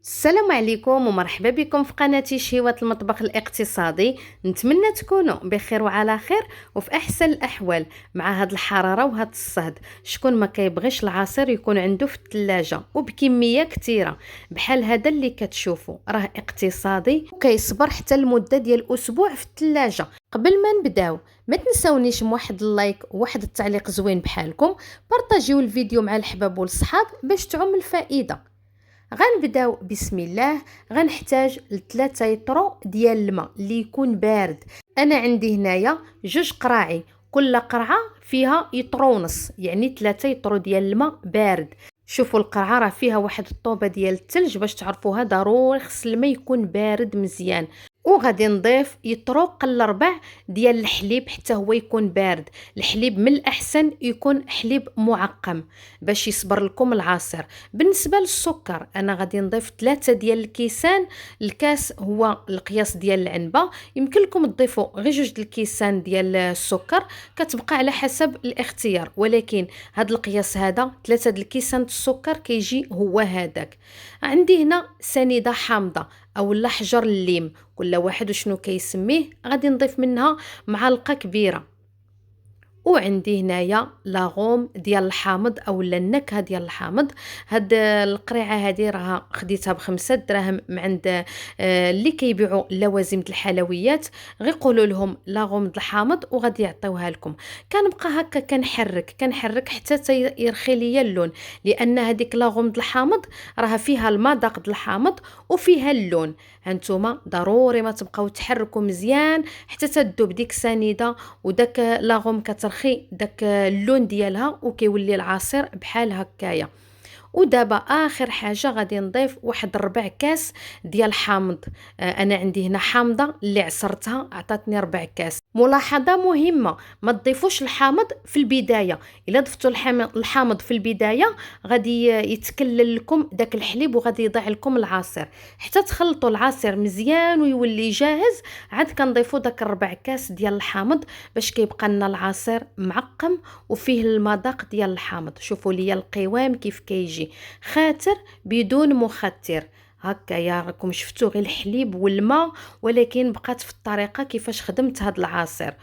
السلام عليكم ومرحبا بكم في قناتي شهوة المطبخ الاقتصادي. نتمنى تكونوا بخير وعلى خير وفي احسن الاحوال مع هاد الحراره وهاد الصهد. شكون ما كيبغيش العصير يكون عنده في الثلاجه وبكميه كثيره بحال هذا اللي كتشوفوا، راه اقتصادي وكيصبر حتى المده ديال اسبوع في الثلاجه. قبل ما نبداو ما تنساونيش بواحد اللايك وواحد التعليق زوين بحالكم، بارطاجيو الفيديو مع الحباب والصحاب باش تعم الفائده. غنبداو بسم الله. غنحتاج ل3 يطرو ديال الماء اللي يكون بارد. انا عندي هنايا 2 قراعي، كل قرعه فيها يطرو ونص، يعني 3 يطرو ديال الماء بارد. شوفوا القرعه راه فيها واحد الطوبه ديال الثلج، باش تعرفوها ضروري خص الماء يكون بارد مزيان. وغادي نضيف يطرو قل ربع ديال الحليب حتى هو يكون بارد. الحليب من الاحسن يكون حليب معقم باش يصبر لكم العصير. بالنسبه للسكر انا غادي نضيف 3 ديال الكيسان. الكاس هو القياس ديال العنبه، يمكن لكم تضيفوا غير 2 الكيسان ديال السكر، كتبقى على حسب الاختيار، ولكن هذا القياس هذا 3 د الكيسان السكر كيجي هو هذاك. عندي هنا سنيده حامضه او لا حجر الليم، كل واحد وشنو كيسميه. غادي نضيف منها معلقه كبيره. وعندي هنايا لاغوم ديال الحامض او النكهه ديال الحامض. هاد القريعه هذه راها خديتها ب5 دراهم من عند اللي كيبيعوا لوازم الحلويات. غير قولوا لهم لاغوم د الحامض وغادي يعطيوها لكم. كنبقى هكا كنحرك حتى يرخي ليا اللون، لان هذيك لاغوم د الحامض راها فيها المذاق د الحامض وفيها اللون. هانتوما ضروري ما تبقاو تحركوا مزيان حتى تذوب ديك سنيده وداك لاغوم كترخي داك اللون ديالها وكيولي العصير بحال هكايا. ودابا اخر حاجه غادي نضيف واحد 4 كاس ديال الحامض. انا عندي هنا حامضه اللي عصرتها عطاتني 4 كاس. ملاحظه مهمه، ما تضيفوش الحامض في البدايه. الا ضفتوا الحامض في البدايه غادي يتكلل لكم داك الحليب وغادي يضيع لكم العصير. حتى تخلطوا العصير مزيان ويولي جاهز عاد كنضيفوا داك 4 كاس ديال الحامض باش كيبقى لنا العصير معقم وفيه المذاق ديال الحامض. شوفوا ليا القوام كيف كيجي، خاتر بدون مخدر. هكايا راكم شفتوا غير الحليب والماء، ولكن بقات في الطريقه كيفاش خدمت هذا العصير.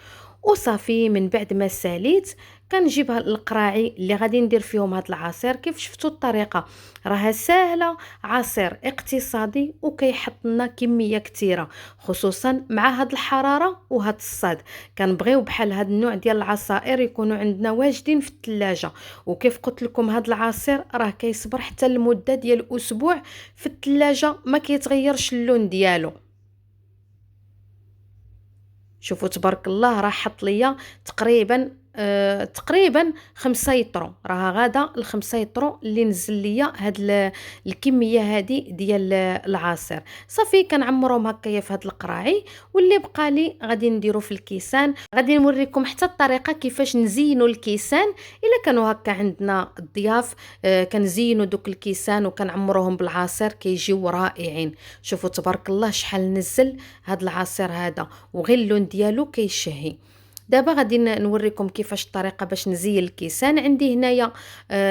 وصافي من بعد ما ساليت كنجيب القراعي اللي غادي ندير فيهم هذا العصير. كيف شفتوا الطريقه راها سهله، عصير اقتصادي وكيحط لنا كميه كثيره، خصوصا مع هاد الحراره وهاد الصهد. كنبغيو بحال هاد النوع ديال العصائر يكونوا عندنا واجدين في الثلاجه. وكيف قلت لكم هاد العصير راه كيصبر حتى المده ديال اسبوع في الثلاجه، ما كيتغيرش اللون ديالو. شوفوا تبارك الله راه حط ليا تقريبا 5 يطرو. راها غادا ال5 يطرو اللي نزل ليا هاد الكميه هادي ديال العصير. صافي كنعمرهم هكايا في هاد القراعي، واللي بقى لي غادي نديرو في الكيسان. غادي نوريكم حتى الطريقه كيفاش نزينوا الكيسان الا كانوا هكا عندنا الضياف. كنزينوا دوك الكيسان وكنعمروهم بالعصير كيجيو رائعين. شوفوا تبارك الله شحال نزل هاد العصير هذا وغير اللون ديالو كيشهي. دابا غادي نوريكم كيفاش الطريقه باش نزين الكيسان. عندي هنايا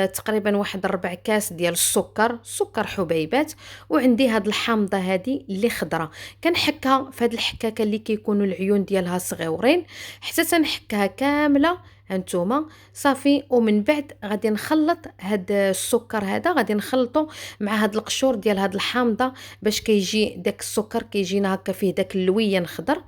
تقريبا واحد 4 كاس ديال السكر حبيبات، وعندي هاد الحامضه هادي اللي خضره. كنحكها في هاد الحكاكه اللي كيكونوا العيون ديالها صغيورين حتى تنحكها كامله. هانتوما صافي. ومن بعد غادي نخلط هاد السكر هذا، غادي نخلطه مع هاد القشور ديال هاد الحامضه باش كيجي داك السكر كيجينا هكا فيه داك اللوين خضر.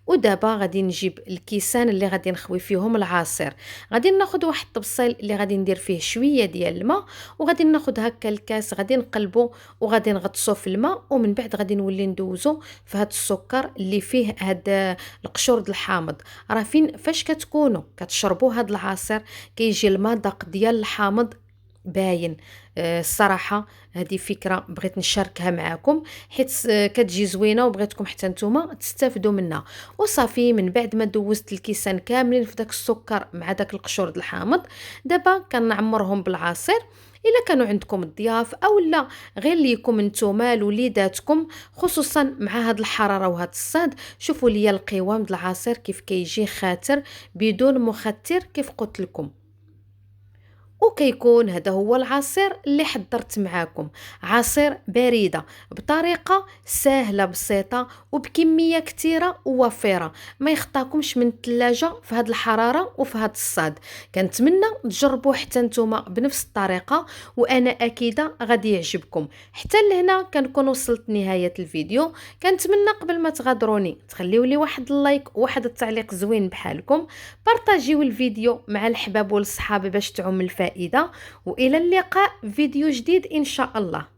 ودابا غادي نجيب الكيسان اللي غادي نخوي فيهم العصير. غادي ناخذ واحد الطبسيل اللي غادي ندير فيه شويه ديال الماء، وغادي ناخذ هكا الكاس غادي نقلبو وغادي نغطسو في الماء. ومن بعد غادي نولي ندوزو في هاد السكر اللي فيه هاد القشور د الحامض. راه فاش كتكونوا كتشربوا هاد العصير كيجي المذاق ديال الحامض باين. الصراحه هذه فكره بغيت نشاركها معكم حيت كتجي زوينه وبغيتكم حتى نتوما تستافدوا منها. وصافي من بعد ما دوزت الكيسان كاملين في داك السكر مع داك القشور د الحامض، دابا كنعمرهم بالعصير. الا كانوا عندكم الضياف او لا غير ليكم نتوما لوليداتكم، خصوصا مع هاد الحراره وهاد الصهد. شوفوا ليا القوام د العصير كيف كيجي خاتر بدون مخدر كيف قلت لكم. وكيكون هذا هو العصير اللي حضرت معاكم، عصير بريدة بطريقة سهلة بسيطة وبكمية كتيرة ووفيرة، ما يخطاكمش من الثلاجة في هاد الحرارة وفي هاد الصهد. كنتمنى تجربوه حتى نتوما بنفس الطريقة، وانا اكيدة غادي يعجبكم. حتى لهنا كنكون وصلت نهاية الفيديو. كنتمنى قبل ما تغادروني تخليو لي واحد اللايك وواحد التعليق زوين بحالكم، بارطاجيو الفيديو مع الحباب والصحاب باش تعم الفائدة، والى اللقاء فيديو جديد ان شاء الله.